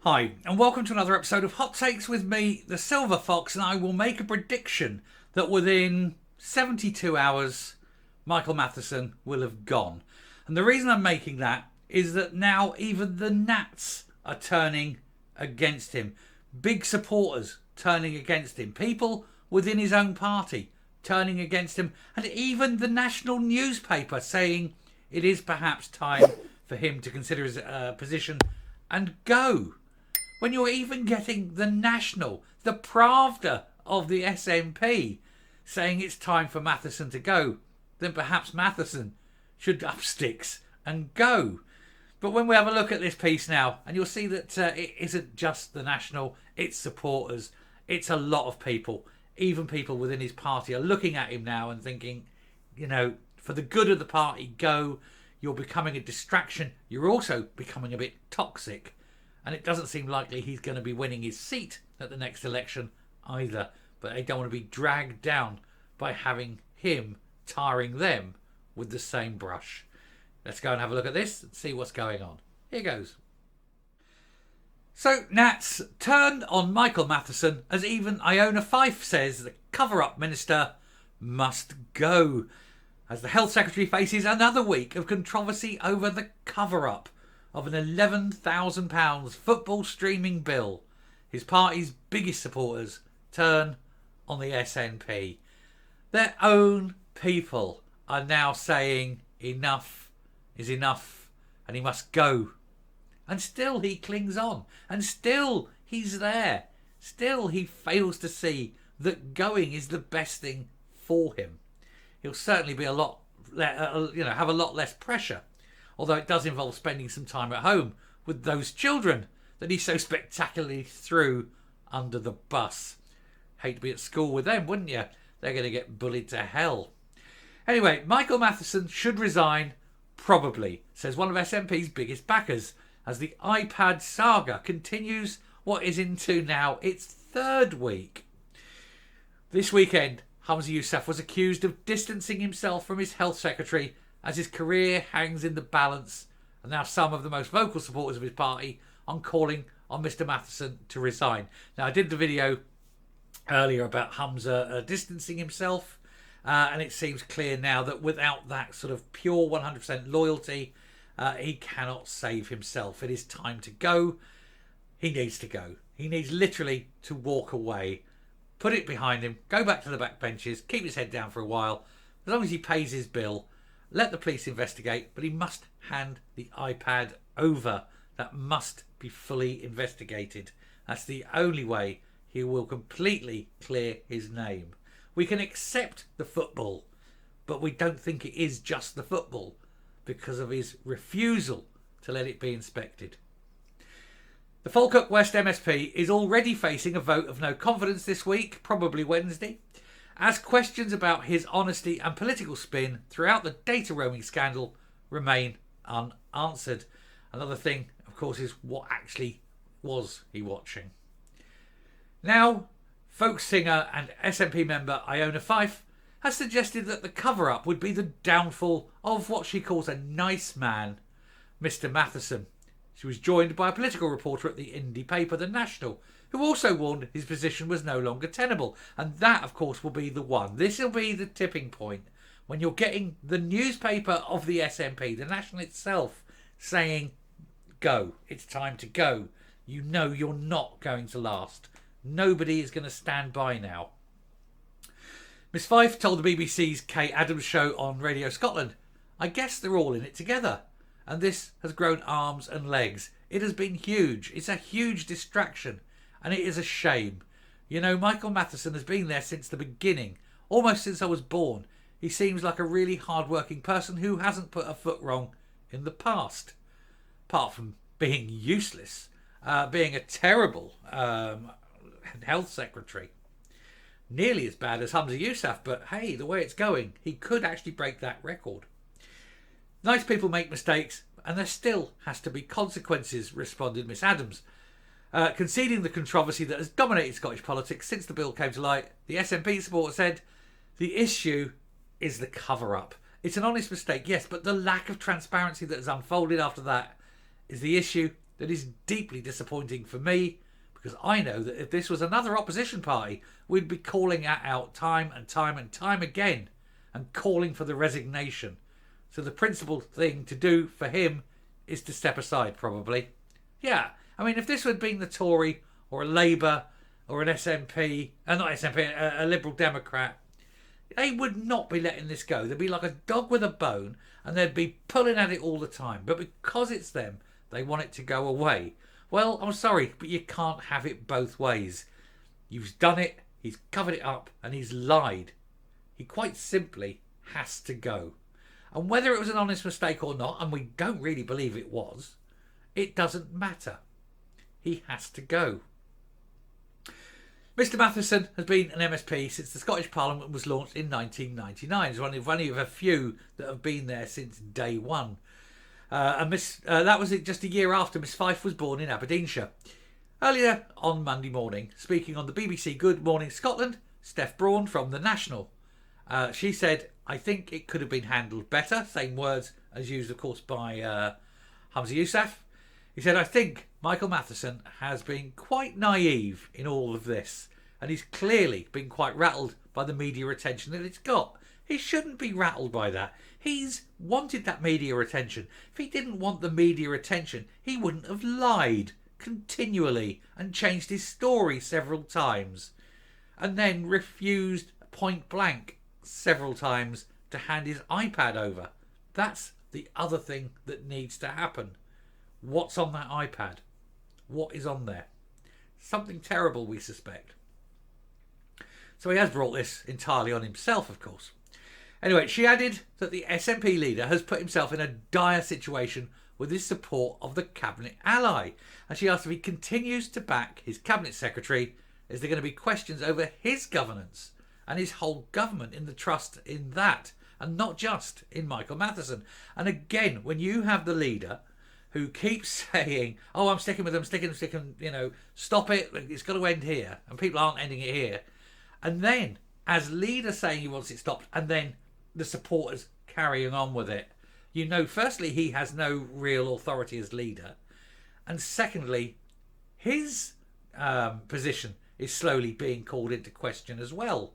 Hi, and welcome to another episode of Hot Takes with me, the Silver Fox, and I will make a prediction that within 72 hours, Michael Matheson will have gone. And the reason I'm making that is that now even the Nats are turning against him. Big supporters turning against him. People within his own party turning against him. And even the national newspaper saying it is perhaps time for him to consider his position and go. When you're even getting the National, the Pravda of the SNP, saying it's time for Matheson to go, then perhaps Matheson should up sticks and go. But when we have a look at this piece now, and you'll see that it isn't just the National, it's supporters, it's a lot of people, even people within his party are looking at him now and thinking, for the good of the party, go. You're becoming a distraction. You're also becoming a bit toxic. And it doesn't seem likely he's going to be winning his seat at the next election either. But they don't want to be dragged down by having him tarring them with the same brush. Let's go and have a look at this and see what's going on. Here goes. So Nats turned on Michael Matheson as even Iona Fyfe says the cover-up minister must go. As the Health Secretary faces another week of controversy over the cover-up of an £11,000 football streaming bill, his party's biggest supporters turn on the SNP. Their own people are now saying enough is enough and he must go. And still he clings on. And still he's there. Still he fails to see that going is the best thing for him. He'll certainly be have a lot less pressure. Although it does involve spending some time at home with those children that he so spectacularly threw under the bus. Hate to be at school with them, wouldn't you? They're going to get bullied to hell. Anyway, Michael Matheson should resign, probably, says one of SNP's biggest backers, as the iPad saga continues what is into now its third week. This weekend, Humza Yousaf was accused of distancing himself from his health secretary as his career hangs in the balance, and now some of the most vocal supporters of his party are calling on Mr Matheson to resign. Now, I did the video earlier about Humza distancing himself, and it seems clear now that without that sort of pure 100% loyalty, he cannot save himself. It is time to go. He needs to go. He needs literally to walk away, put it behind him, go back to the back benches, keep his head down for a while, as long as he pays his bill. Let the police investigate, but he must hand the iPad over. That must be fully investigated. That's the only way he will completely clear his name. We can accept the football, but we don't think it is just the football because of his refusal to let it be inspected. The Falkirk West MSP is already facing a vote of no confidence this week, probably Wednesday, as questions about his honesty and political spin throughout the data roaming scandal remain unanswered. Another thing, of course, is what actually was he watching. Now, folk singer and SNP member Iona Fyfe has suggested that the cover-up would be the downfall of what she calls a nice man, Mr Matheson. She was joined by a political reporter at the indie paper The National, who also warned his position was no longer tenable. And that, of course, will be the one. This will be the tipping point when you're getting the newspaper of the SNP, The National itself, saying, go, it's time to go. You know you're not going to last. Nobody is going to stand by now. Miss Fyfe told the BBC's Kate Adams show on Radio Scotland, I guess they're all in it together. And this has grown arms and legs. It has been huge. It's a huge distraction. And it is a shame. You know, Michael Matheson has been there since the beginning. Almost since I was born. He seems like a really hard-working person who hasn't put a foot wrong in the past. Apart from being useless. Being a terrible health secretary. Nearly as bad as Humza Yousaf. But hey, the way it's going, he could actually break that record. Nice people make mistakes, and there still has to be consequences, responded Miss Adams. Conceding the controversy that has dominated Scottish politics since the bill came to light, the SNP supporter said, the issue is the cover-up. It's an honest mistake, yes, but the lack of transparency that has unfolded after that is the issue, that is deeply disappointing for me, because I know that if this was another opposition party, we'd be calling that out time and time and time again and calling for the resignation. So the principal thing to do for him is to step aside, probably. Yeah, I mean, if this had been the Tory or a Labour or an SNP, not SNP, a Liberal Democrat, they would not be letting this go. They'd be like a dog with a bone and they'd be pulling at it all the time. But because it's them, they want it to go away. Well, I'm sorry, but you can't have it both ways. You've done it, he's covered it up, and he's lied. He quite simply has to go. And whether it was an honest mistake or not, and we don't really believe it was, it doesn't matter. He has to go. Mr Matheson has been an MSP since the Scottish Parliament was launched in 1999. He's one of a few that have been there since day one. That was just a year after Miss Fife was born in Aberdeenshire. Earlier on Monday morning, speaking on the BBC Good Morning Scotland, Steph Braun from The National. She said, "I think it could have been handled better." Same words as used, of course, by Humza Yousaf. He said, "I think Michael Matheson has been quite naive in all of this, and he's clearly been quite rattled by the media attention that it's got. He shouldn't be rattled by that. He's wanted that media attention. If he didn't want the media attention, he wouldn't have lied continually and changed his story several times, and then refused point blank several times to hand his iPad over. That's the other thing that needs to happen. What's on that iPad? What is on there? Something terrible, we suspect." So he has brought this entirely on himself, of course. Anyway, she added that the SNP leader has put himself in a dire situation with his support of the cabinet ally, and she asked if he continues to back his cabinet secretary, is there going to be questions over his governance and his whole government in the trust in that, and not just in Michael Matheson. And again, when you have the leader who keeps saying, "Oh, I'm sticking with them, sticking, stop it, it's got to end here," and people aren't ending it here, and then as leader saying he wants it stopped, and then the supporters carrying on with it, firstly, he has no real authority as leader, and secondly, his position is slowly being called into question as well.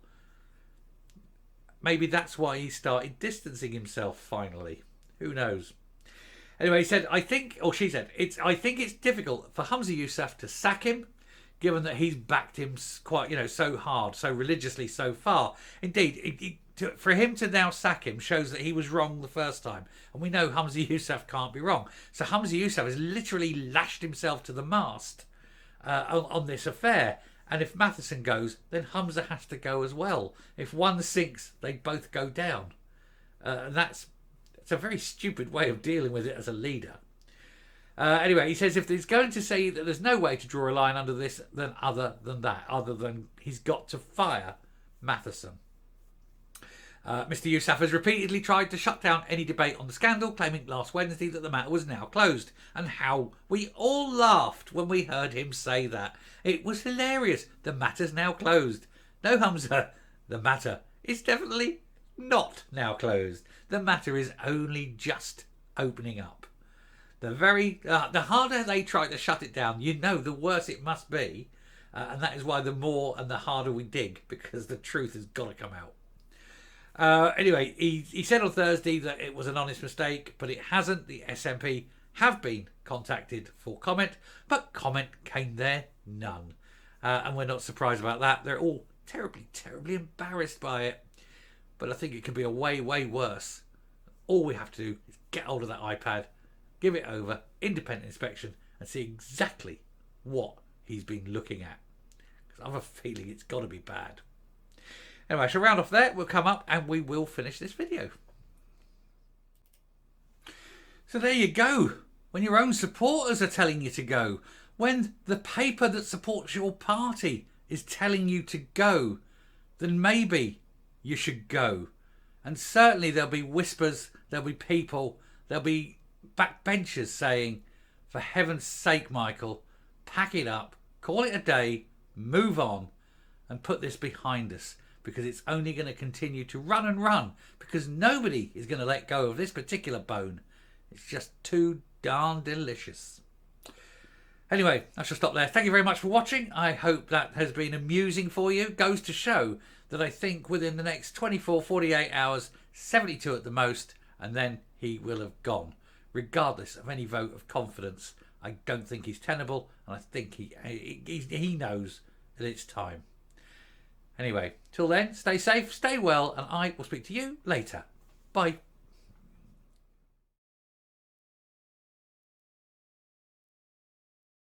Maybe that's why he started distancing himself finally. Who knows? Anyway, he said, I think it's difficult for Humza Yousaf to sack him, given that he's backed him quite, so hard, so religiously so far. Indeed, for him to now sack him shows that he was wrong the first time. And we know Humza Yousaf can't be wrong. So Humza Yousaf has literally lashed himself to the mast on this affair. And if Matheson goes, then Humza has to go as well. If one sinks, they both go down. And it's a very stupid way of dealing with it as a leader. Anyway, he says if he's going to say that there's no way to draw a line under this, then other than he's got to fire Matheson. Mr Yousaf has repeatedly tried to shut down any debate on the scandal, claiming last Wednesday that the matter was now closed. And how we all laughed when we heard him say that. It was hilarious. The matter's now closed. No, Humza, the matter is definitely not now closed. The matter is only just opening up. The harder they try to shut it down, the worse it must be. And that is why the more and the harder we dig, because the truth has got to come out. Anyway, he said on Thursday that it was an honest mistake, but it hasn't. The SNP have been contacted for comment, but comment came there none. And we're not surprised about that. They're all terribly, terribly embarrassed by it. But I think it could be a way, way worse. All we have to do is get hold of that iPad, give it over, independent inspection, and see exactly what he's been looking at. Because I have a feeling it's got to be bad. Anyway, I shall round off there. We'll come up and we will finish this video. So there you go. When your own supporters are telling you to go. When the paper that supports your party is telling you to go, then maybe you should go. And certainly there'll be whispers, there'll be people, there'll be backbenchers saying, for heaven's sake, Michael, pack it up, call it a day, move on, and put this behind us. Because it's only going to continue to run and run. Because nobody is going to let go of this particular bone. It's just too darn delicious. Anyway, I shall stop there. Thank you very much for watching. I hope that has been amusing for you. Goes to show that I think within the next 24, 48 hours, 72 at the most, and then he will have gone. Regardless of any vote of confidence, I don't think he's tenable, and I think he knows that it's time. Anyway, till then, stay safe, stay well, and I will speak to you later. Bye.